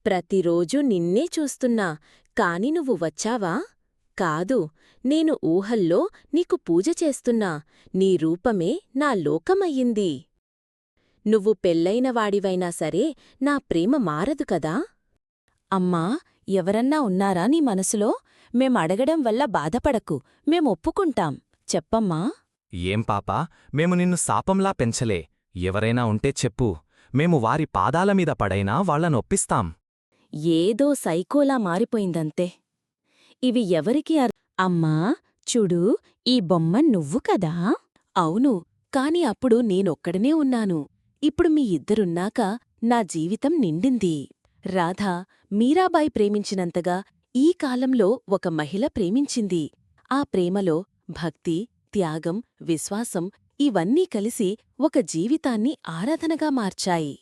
ప్రతిరోజూ నిన్నే చూస్తున్నా, కాని నువ్వు వచ్చావా? కాదు, నేను ఊహల్లో నీకు పూజ చేస్తున్నా, నీ రూపమే నా లోకమయ్యింది. నువ్వు పెళ్ళైనవాడివైనా సరే నా ప్రేమ మారదు కదా? అమ్మా, ఎవరన్నా ఉన్నారా నీ మనసులో? మేమడగడం వల్ల బాధపడకు, మేమొప్పుకుంటాం. చెప్పమ్మా. ఏం పాపా, మేము నిన్ను శాపంలా పెంచలే. ఎవరైనా ఉంటే చెప్పు, మేము వారి పాదాలమీద పడైనా వాళ్లనొప్పిస్తాం. ఏదో సైకోలా మారిపోయిందంతే. ఇవి ఎవరికి అమ్మా, చూడు, ఈ బొమ్మ నువ్వు కదా? అవును, కాని అప్పుడు నేనొక్కడనే ఉన్నాను. ఇప్పుడు మీ ఇద్దరున్నాక నా జీవితం నిండింది. రాధ మీరాబాయి ప్రేమించినంతగా ఈ కాలంలో ఒక మహిళ ప్రేమించింది. ఆ ప్రేమలో భక్తి, త్యాగం, విశ్వాసం ఇవన్నీ కలిసి ఒక జీవితాన్ని ఆరాధనగా మార్చాయి.